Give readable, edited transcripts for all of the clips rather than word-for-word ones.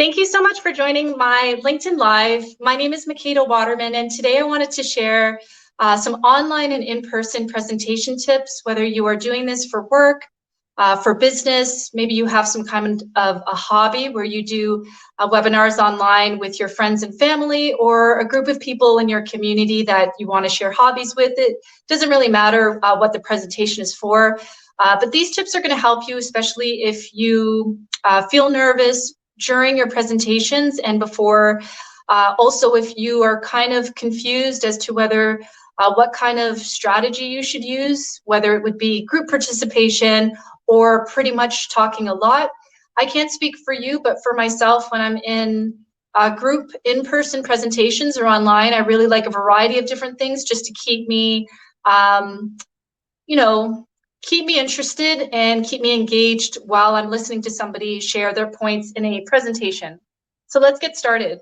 Thank you so much for joining my LinkedIn Live. My name is Makeda Waterman, and today I wanted to share some online and in-person presentation tips, whether you are doing this for work, for business, maybe you have some kind of a hobby where you do webinars online with your friends and family, or a group of people in your community that you want to share hobbies with. It doesn't really matter what the presentation is for, but these tips are going to help you, especially if you feel nervous during your presentations and before. Also, if you are kind of confused as to whether what kind of strategy you should use, whether it would be group participation or pretty much talking a lot. I can't speak for you, but for myself, when I'm in group in-person presentations or online, I really like a variety of different things just to keep me, keep me interested and keep me engaged while I'm listening to somebody share their points in a presentation. So let's get started.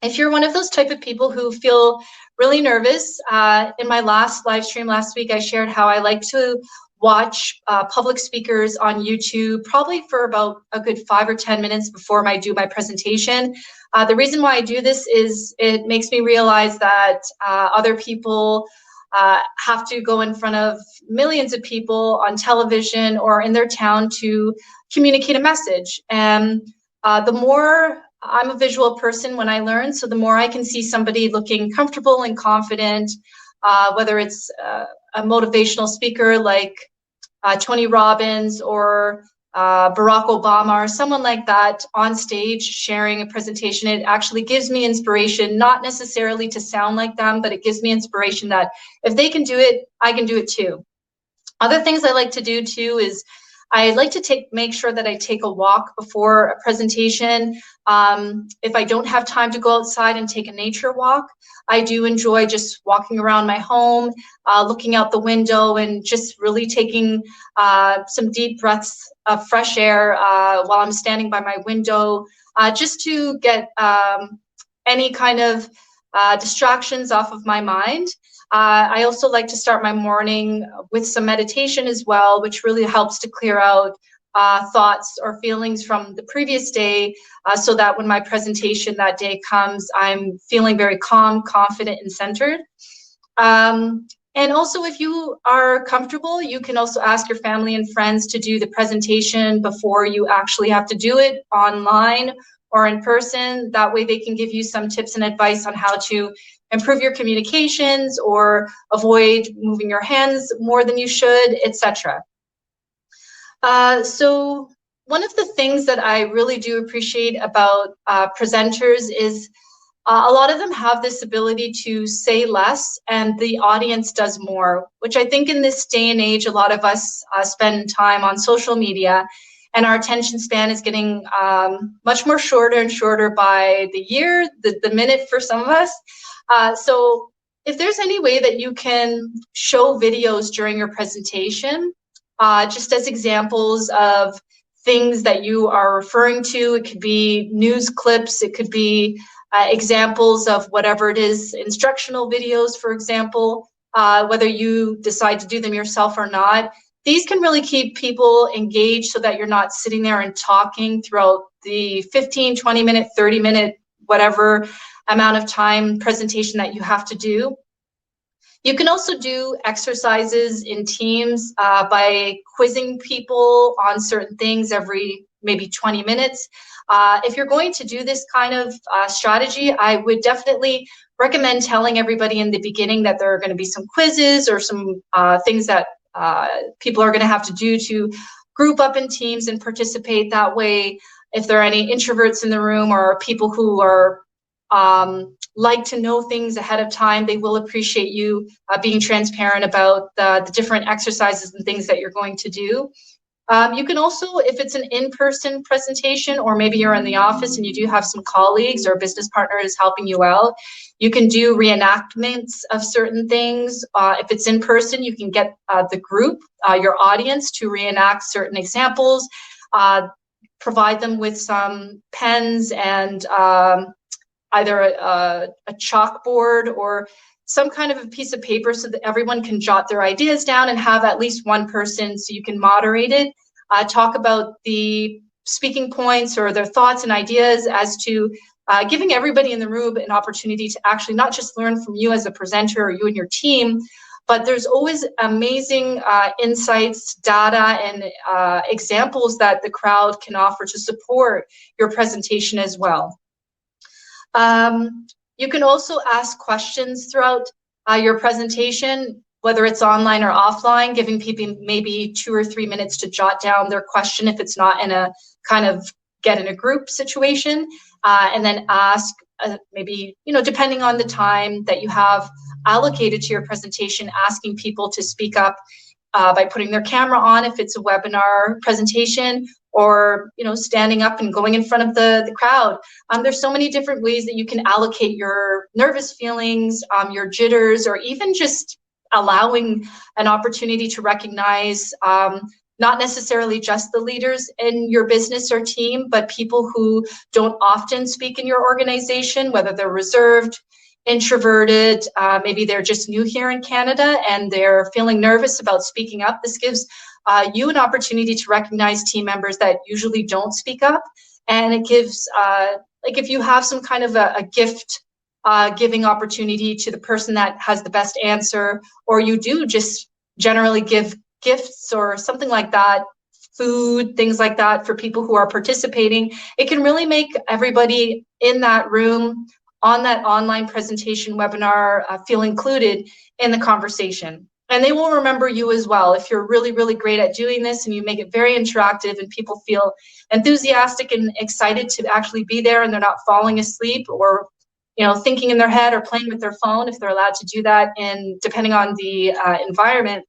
If you're one of those type of people who feel really nervous, in my last live stream last week, I shared how I like to watch public speakers on YouTube, probably for about a good 5 or 10 minutes before I do my presentation. The reason why I do this is it makes me realize that other people have to go in front of millions of people on television or in their town to communicate a message. And the more I'm a visual person when I learn, so the more I can see somebody looking comfortable and confident, whether it's a motivational speaker like Tony Robbins or Barack Obama or someone like that on stage sharing a presentation, it actually gives me inspiration, not necessarily to sound like them, but it gives me inspiration that if they can do it, I can do it too. Other things I like to do too is I like to make sure that I take a walk before a presentation. If I don't have time to go outside and take a nature walk, I do enjoy just walking around my home, looking out the window and just really taking some deep breaths of fresh air while I'm standing by my window, just to get any kind of distractions off of my mind. I also like to start my morning with some meditation as well, which really helps to clear out thoughts or feelings from the previous day, so that when my presentation that day comes, I'm feeling very calm, confident, and centered. And also, if you are comfortable, you can also ask your family and friends to do the presentation before you actually have to do it online or in person. That way they can give you some tips and advice on how to improve your communications or avoid moving your hands more than you should, etc. So one of the things that I really do appreciate about presenters is a lot of them have this ability to say less and the audience does more, which I think in this day and age, a lot of us spend time on social media and our attention span is getting much more shorter and shorter by the year, the minute for some of us. So if there's any way that you can show videos during your presentation, just as examples of things that you are referring to, it could be news clips, it could be examples of whatever it is, instructional videos, for example, whether you decide to do them yourself or not. These can really keep people engaged so that you're not sitting there and talking throughout the 15, 20 minute, 30 minute, whatever amount of time presentation that you have to do. You can also do exercises in teams by quizzing people on certain things every maybe 20 minutes. If you're going to do this kind of strategy, I would definitely recommend telling everybody in the beginning that there are going to be some quizzes or some things that people are going to have to do to group up in teams and participate that way. If there are any introverts in the room or people who are like to know things ahead of time, they will appreciate you being transparent about the different exercises and things that you're going to do. You can also, if it's an in-person presentation, or maybe you're in the office and you do have some colleagues or business partners helping you out, you can do reenactments of certain things. If it's in person, you can get the group, your audience, to reenact certain examples, provide them with some pens and either a chalkboard or some kind of a piece of paper so that everyone can jot their ideas down and have at least one person so you can moderate it, talk about the speaking points or their thoughts and ideas as to giving everybody in the room an opportunity to actually not just learn from you as a presenter or you and your team, but there's always amazing insights, data, and examples that the crowd can offer to support your presentation as well. You can also ask questions throughout your presentation, whether it's online or offline, giving people maybe 2 or 3 minutes to jot down their question if it's not in a kind of get in a group situation, and then ask maybe, depending on the time that you have allocated to your presentation, asking people to speak up by putting their camera on if it's a webinar presentation, or standing up and going in front of the crowd. There's so many different ways that you can allocate your nervous feelings, your jitters, or even just allowing an opportunity to recognize not necessarily just the leaders in your business or team, but people who don't often speak in your organization, whether they're reserved, introverted, maybe they're just new here in Canada and they're feeling nervous about speaking up. This gives you an opportunity to recognize team members that usually don't speak up. And it gives, like if you have some kind of a gift giving opportunity to the person that has the best answer, or you do just generally give gifts or something like that, food, things like that for people who are participating, it can really make everybody in that room on that online presentation webinar feel included in the conversation. And they will remember you as well. If you're really, really great at doing this and you make it very interactive and people feel enthusiastic and excited to actually be there and they're not falling asleep or thinking in their head or playing with their phone, if they're allowed to do that, and depending on the environment,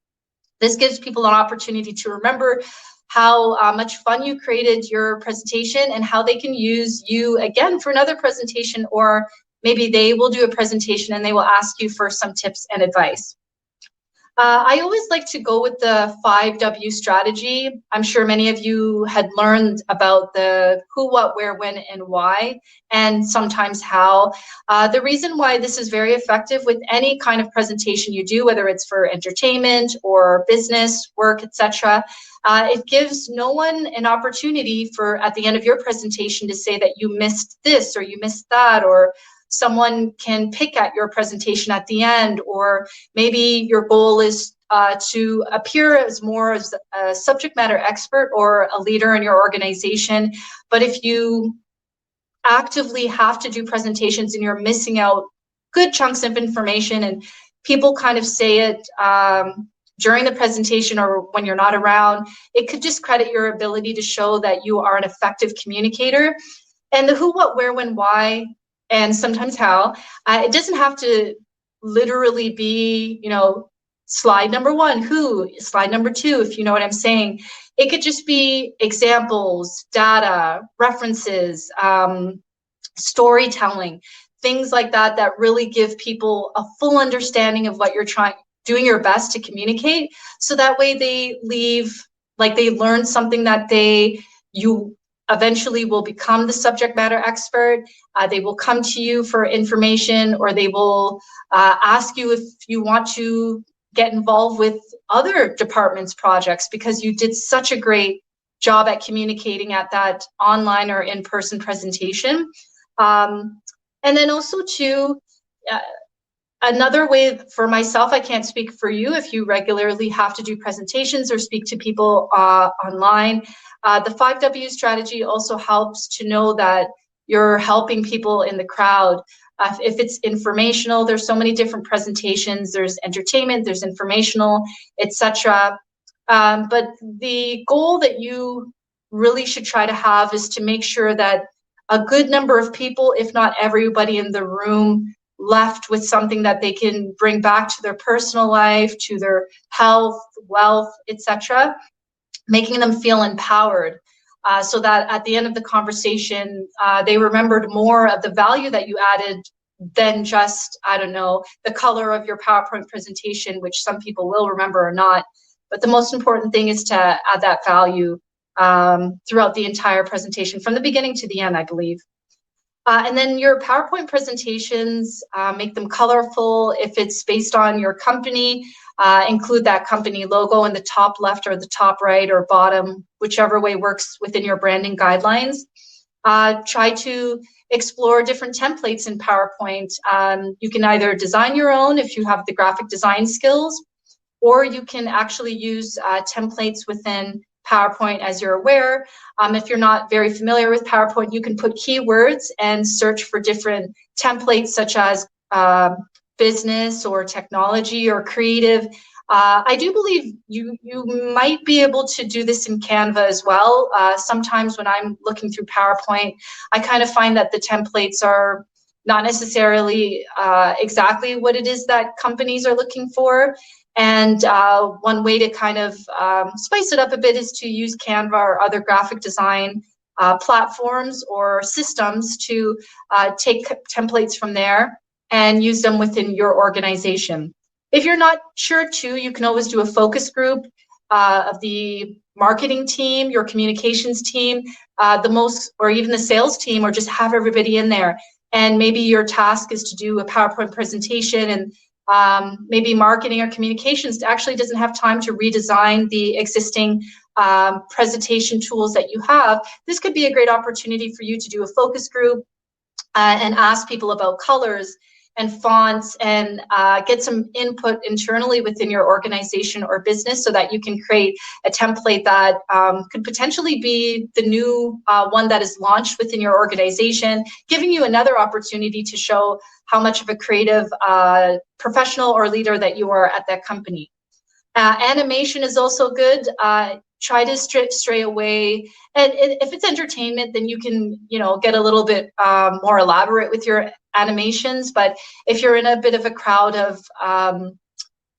this gives people an opportunity to remember how much fun you created your presentation and how they can use you again for another presentation, or maybe they will do a presentation and they will ask you for some tips and advice. I always like to go with the 5W strategy. I'm sure many of you had learned about the who, what, where, when, and why, and sometimes how. The reason why this is very effective with any kind of presentation you do, whether it's for entertainment or business, work, etc., it gives no one an opportunity for, at the end of your presentation, to say that you missed this or you missed that, or someone can pick at your presentation at the end, or maybe your goal is to appear as more as a subject matter expert or a leader in your organization. But if you actively have to do presentations and you're missing out good chunks of information and people kind of say it during the presentation or when you're not around, it could discredit your ability to show that you are an effective communicator. And the who, what, where, when, why, and sometimes how, it doesn't have to literally be, slide number 1, who, slide number 2, if you know what I'm saying. It could just be examples, data, references, storytelling, things like that, that really give people a full understanding of what you're doing your best to communicate. So that way they leave, like they learn something that you eventually will become the subject matter expert. They will come to you for information, or they will ask you if you want to get involved with other departments' projects because you did such a great job at communicating at that online or in-person presentation. And then also too, another way for myself, I can't speak for you if you regularly have to do presentations or speak to people online. The 5W strategy also helps to know that you're helping people in the crowd. If it's informational, there's so many different presentations. There's entertainment, there's informational, etc. But the goal that you really should try to have is to make sure that a good number of people, if not everybody in the room, left with something that they can bring back to their personal life, to their health, wealth, etc., making them feel empowered, so that at the end of the conversation, they remembered more of the value that you added than just, I don't know, the color of your PowerPoint presentation, which some people will remember or not. But the most important thing is to add that value throughout the entire presentation, from the beginning to the end, I believe. And then your PowerPoint presentations, make them colorful. If it's based on your company, include that company logo in the top left or the top right or bottom, whichever way works within your branding guidelines. Try to explore different templates in PowerPoint. You can either design your own if you have the graphic design skills, or you can actually use templates within PowerPoint. As you're aware, if you're not very familiar with PowerPoint, you can put keywords and search for different templates such as business or technology or creative. I do believe you might be able to do this in Canva as well. Sometimes when I'm looking through PowerPoint, I kind of find that the templates are not necessarily exactly what it is that companies are looking for. And one way to kind of spice it up a bit is to use Canva or other graphic design platforms or systems to take templates from there and use them within your organization. If you're not sure too, you can always do a focus group of the marketing team, your communications team, or even the sales team, or just have everybody in there. And maybe your task is to do a PowerPoint presentation, and maybe marketing or communications actually doesn't have time to redesign the existing presentation tools that you have. This could be a great opportunity for you to do a focus group and ask people about colors and fonts, and get some input internally within your organization or business so that you can create a template that could potentially be the new one that is launched within your organization, giving you another opportunity to show how much of a creative professional or leader that you are at that company. Animation is also good. Try to stray away, and if it's entertainment, then you can, get a little bit more elaborate with your animations. But if you're in a bit of a crowd of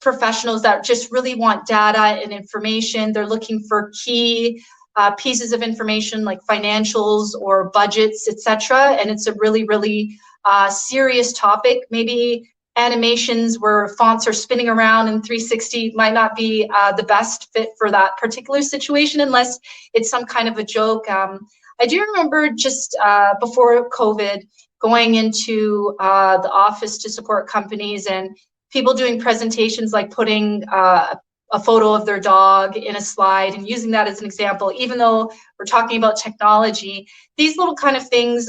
professionals that just really want data and information, they're looking for key pieces of information like financials or budgets, etc., and it's a really, really serious topic, maybe animations where fonts are spinning around in 360 might not be the best fit for that particular situation, unless it's some kind of a joke. I do remember just before COVID going into the office to support companies and people doing presentations like putting a photo of their dog in a slide and using that as an example. Even though we're talking about technology, these little kind of things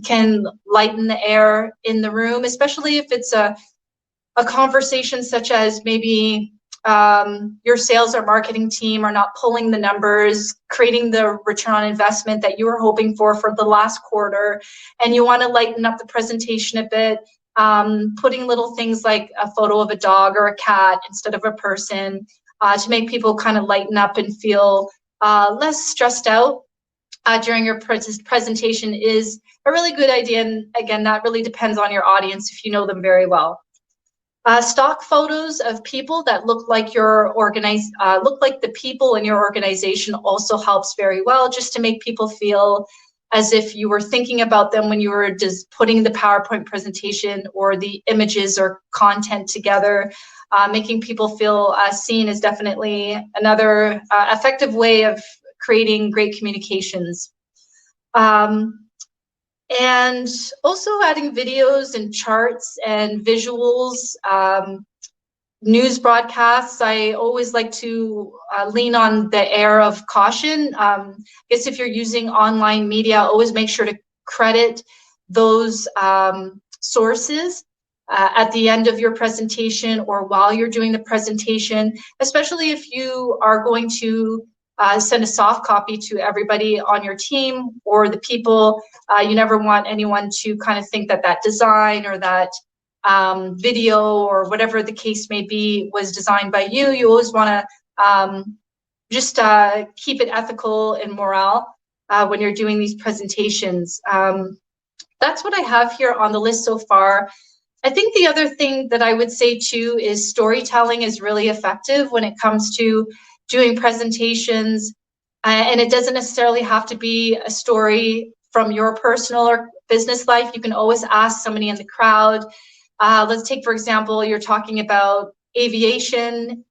can lighten the air in the room, especially if it's a conversation such as maybe your sales or marketing team are not pulling the numbers, creating the return on investment that you were hoping for the last quarter, and you want to lighten up the presentation a bit, putting little things like a photo of a dog or a cat instead of a person to make people kind of lighten up and feel less stressed out during your presentation is a really good idea. And again, that really depends on your audience if you know them very well. Stock photos of people that look like the people in your organization also helps very well, just to make people feel as if you were thinking about them when you were just putting the PowerPoint presentation or the images or content together. Making people feel seen is definitely another effective way of creating great communications. And also adding videos and charts and visuals, news broadcasts. I always like to lean on the air of caution. I guess if you're using online media, always make sure to credit those sources at the end of your presentation or while you're doing the presentation, especially if you are going to send a soft copy to everybody on your team or the people. You never want anyone to kind of think that that design or that video or whatever the case may be was designed by you. You always want to just keep it ethical and morale when you're doing these presentations. That's what I have here on the list so far. I think the other thing that I would say too is storytelling is really effective when it comes to doing presentations, and it doesn't necessarily have to be a story from your personal or business life. You can always ask somebody in the crowd. Let's take, for example, you're talking about aviation,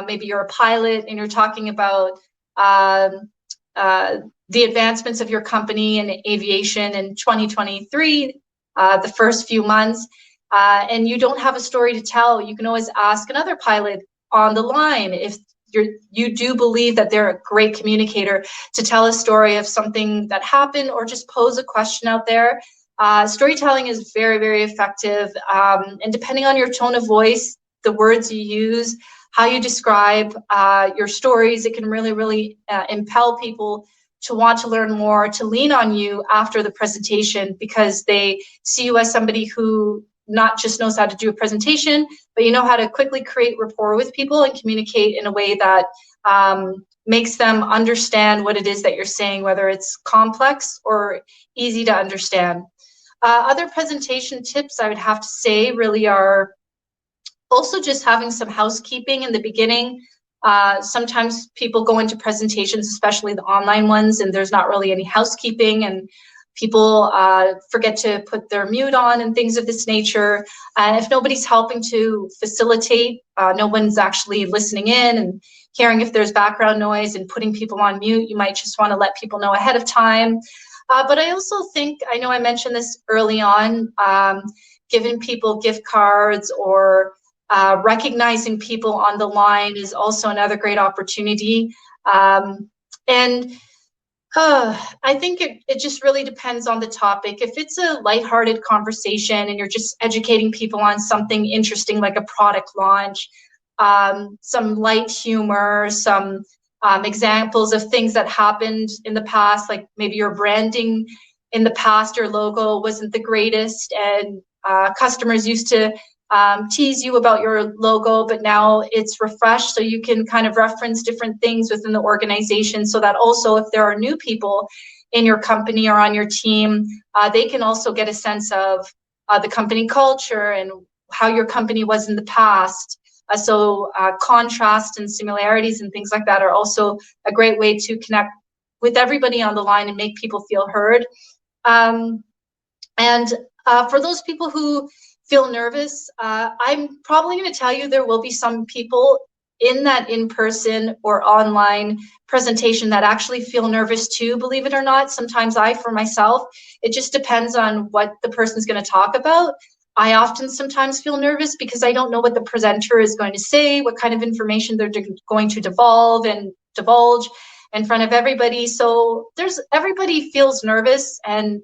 maybe you're a pilot and you're talking about the advancements of your company in aviation in 2023, the first few months, and you don't have a story to tell. You can always ask another pilot, on the line, if you do believe that they're a great communicator to tell a story of something that happened or just pose a question out there. Storytelling is very, very effective. And depending on your tone of voice, the words you use, how you describe your stories, it can really, really impel people to want to learn more, to lean on you after the presentation, because they see you as somebody who not just knows how to do a presentation, but you know how to quickly create rapport with people and communicate in a way that makes them understand what it is that you're saying, whether it's complex or easy to understand. Other presentation tips I would have to say really are also just having some housekeeping in the beginning. Sometimes people go into presentations, especially the online ones, and there's not really any housekeeping, and people forget to put their mute on and things of this nature. And if nobody's helping to facilitate, no one's actually listening in and hearing if there's background noise and putting people on mute, you might just want to let people know ahead of time. But I also think, I know I mentioned this early on, giving people gift cards or recognizing people on the line is also another great opportunity. I think it just really depends on the topic. If it's a lighthearted conversation and you're just educating people on something interesting like a product launch, some light humor, some examples of things that happened in the past, like maybe your branding in the past, your logo wasn't the greatest, and customers used to tease you about your logo, but now it's refreshed, so you can kind of reference different things within the organization, so that also if there are new people in your company or on your team, they can also get a sense of the company culture and how your company was in the past. So contrast and similarities and things like that are also a great way to connect with everybody on the line and make people feel heard. For those people who feel nervous, I'm probably going to tell you there will be some people in that in-person or online presentation that actually feel nervous too, believe it or not. Sometimes for myself, it just depends on what the person's going to talk about. I often sometimes feel nervous because I don't know what the presenter is going to say, what kind of information they're going to divulge in front of everybody. So everybody feels nervous, and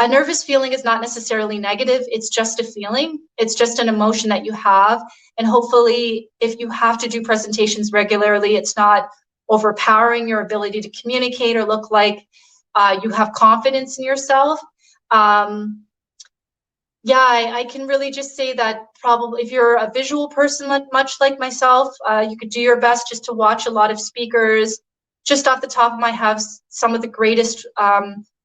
a nervous feeling is not necessarily negative. It's just a feeling. It's just an emotion that you have. And hopefully, if you have to do presentations regularly, it's not overpowering your ability to communicate or look like you have confidence in yourself. I can really just say that probably if you're a visual person, much like myself, you could do your best just to watch a lot of speakers. Just off the top of my head, some of the greatest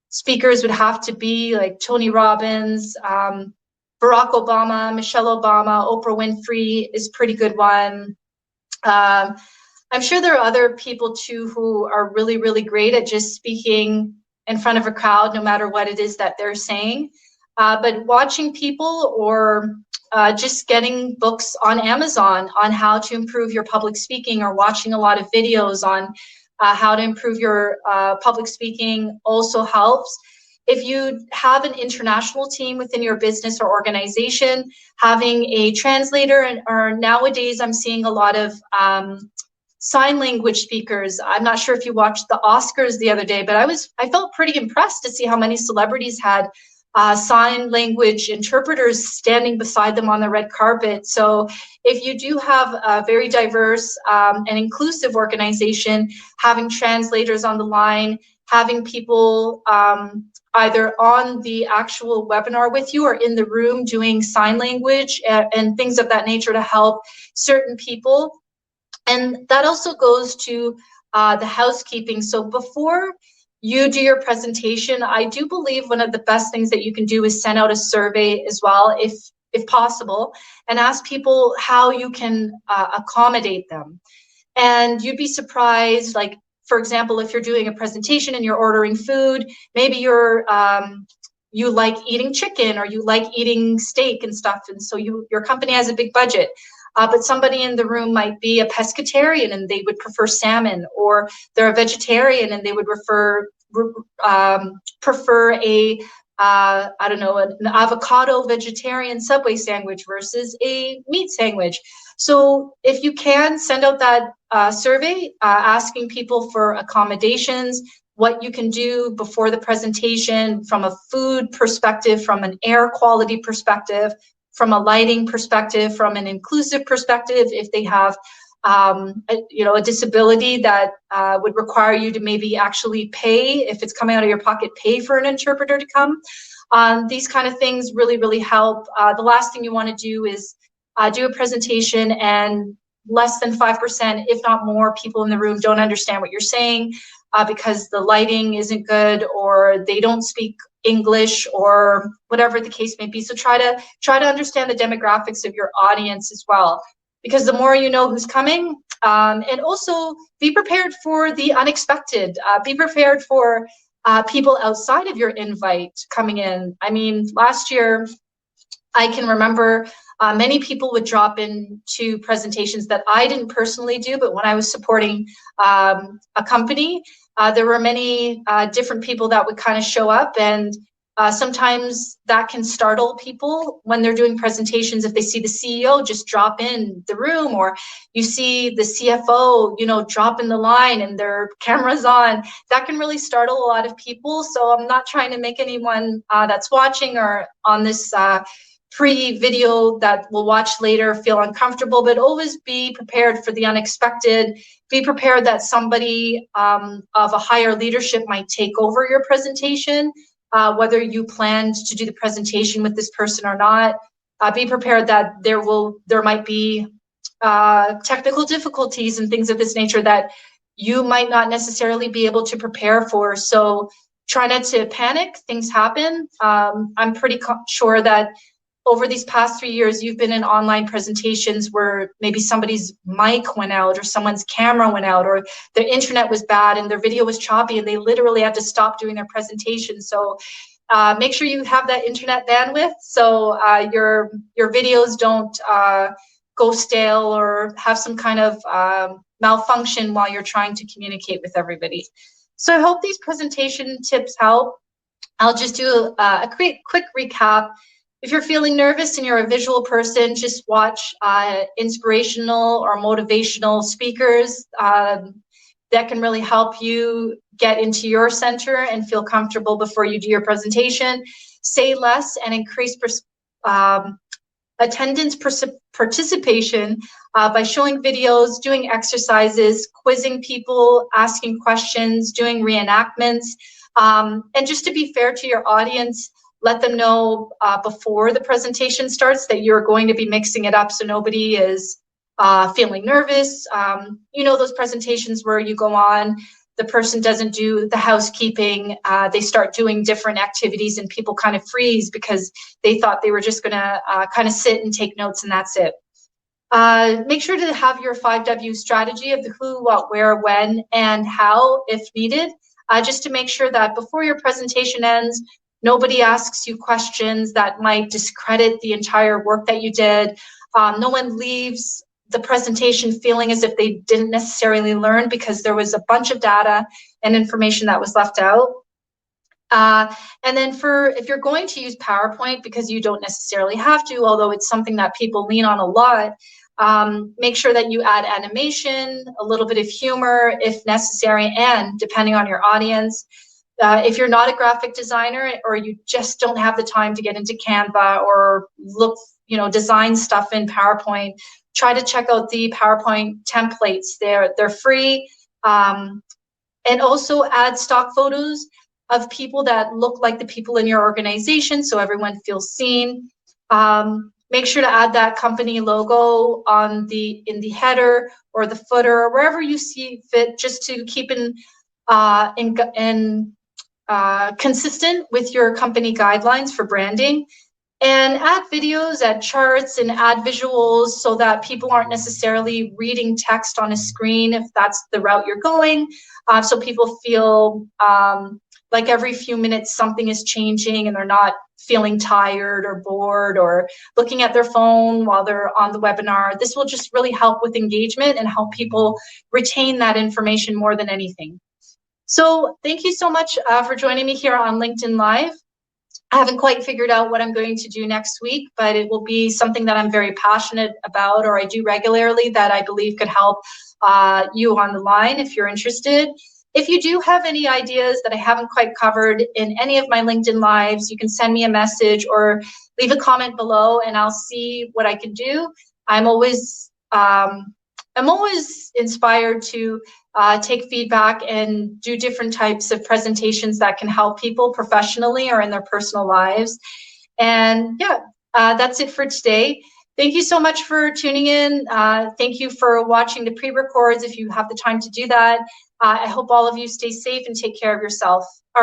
speakers would have to be like Tony Robbins, Barack Obama, Michelle Obama, Oprah Winfrey is a pretty good one. I'm sure there are other people too who are really, really great at just speaking in front of a crowd, no matter what it is that they're saying. But watching people or just getting books on Amazon on how to improve your public speaking, or watching a lot of videos on how to improve your public speaking also helps. If you have an international team within your business or organization, having a translator, or nowadays I'm seeing a lot of sign language speakers. I'm not sure if you watched the Oscars the other day, but I felt pretty impressed to see how many celebrities had sign language interpreters standing beside them on the red carpet. So if you do have a very diverse and inclusive organization, having translators on the line, having people either on the actual webinar with you or in the room doing sign language and things of that nature to help certain people. And that also goes to the housekeeping. So before you do your presentation, I do believe one of the best things that you can do is send out a survey as well, if possible, and ask people how you can accommodate them. And you'd be surprised, like, for example, if you're doing a presentation and you're ordering food, maybe you like eating chicken or you like eating steak and stuff, and so your company has a big budget. But somebody in the room might be a pescatarian and they would prefer salmon, or they're a vegetarian and they would prefer a I don't know, an avocado vegetarian Subway sandwich versus a meat sandwich. So if you can, send out that survey asking people for accommodations, what you can do before the presentation from a food perspective, from an air quality perspective, from a lighting perspective, from an inclusive perspective, if they have a disability that would require you to maybe actually pay, if it's coming out of your pocket, pay for an interpreter to come. These kind of things really, really help. The last thing you want to do is do a presentation and less than 5%, if not more, people in the room don't understand what you're saying because the lighting isn't good or they don't speak English or whatever the case may be. So try to understand the demographics of your audience as well, because the more you know who's coming, and also be prepared for the unexpected. Be prepared for people outside of your invite coming in. I mean, last year, I can remember many people would drop into presentations that I didn't personally do, but when I was supporting a company, there were many different people that would kind of show up, and sometimes that can startle people when they're doing presentations. If they see the CEO just drop in the room, or you see the CFO, drop in the line and their camera's on, that can really startle a lot of people. So I'm not trying to make anyone that's watching or on this pre-video that we'll watch later feel uncomfortable, but always be prepared for the unexpected. Be prepared that somebody of a higher leadership might take over your presentation, whether you planned to do the presentation with this person or not. Be prepared that there might be technical difficulties and things of this nature that you might not necessarily be able to prepare for. So try not to panic. Things happen. I'm pretty sure that over these past 3 years, you've been in online presentations where maybe somebody's mic went out or someone's camera went out or their internet was bad and their video was choppy and they literally had to stop doing their presentation. So make sure you have that internet bandwidth so your videos don't go stale or have some kind of malfunction while you're trying to communicate with everybody. So I hope these presentation tips help. I'll just do a quick recap. If you're feeling nervous and you're a visual person, just watch inspirational or motivational speakers that can really help you get into your center and feel comfortable before you do your presentation. Say less and increase attendance participation by showing videos, doing exercises, quizzing people, asking questions, doing reenactments. And just to be fair to your audience, let them know before the presentation starts that you're going to be mixing it up so nobody is feeling nervous. Those presentations where you go on, the person doesn't do the housekeeping, they start doing different activities and people kind of freeze because they thought they were just gonna kind of sit and take notes and that's it. Make sure to have your 5W strategy of the who, what, where, when, and how if needed, just to make sure that before your presentation ends, nobody asks you questions that might discredit the entire work that you did. No one leaves the presentation feeling as if they didn't necessarily learn because there was a bunch of data and information that was left out. And then if you're going to use PowerPoint, because you don't necessarily have to, although it's something that people lean on a lot, make sure that you add animation, a little bit of humor if necessary, and depending on your audience. If you're not a graphic designer or you just don't have the time to get into Canva or look, design stuff in PowerPoint, try to check out the PowerPoint templates. They're free. And also add stock photos of people that look like the people in your organization so everyone feels seen. Make sure to add that company logo in the header or the footer or wherever you see fit, just to keep consistent with your company guidelines for branding. And add videos, add charts, and add visuals so that people aren't necessarily reading text on a screen if that's the route you're going. So people feel like every few minutes something is changing and they're not feeling tired or bored or looking at their phone while they're on the webinar. This will just really help with engagement and help people retain that information more than anything. So thank you so much for joining me here on LinkedIn Live. I haven't quite figured out what I'm going to do next week, but it will be something that I'm very passionate about, or I do regularly, that I believe could help you on the line if you're interested. If you do have any ideas that I haven't quite covered in any of my LinkedIn lives, you can send me a message or leave a comment below, and I'll see what I can do. I'm always inspired to take feedback and do different types of presentations that can help people professionally or in their personal lives. And yeah, that's it for today. Thank you so much for tuning in. Thank you for watching the pre-records if you have the time to do that. I hope all of you stay safe and take care of yourself. All right.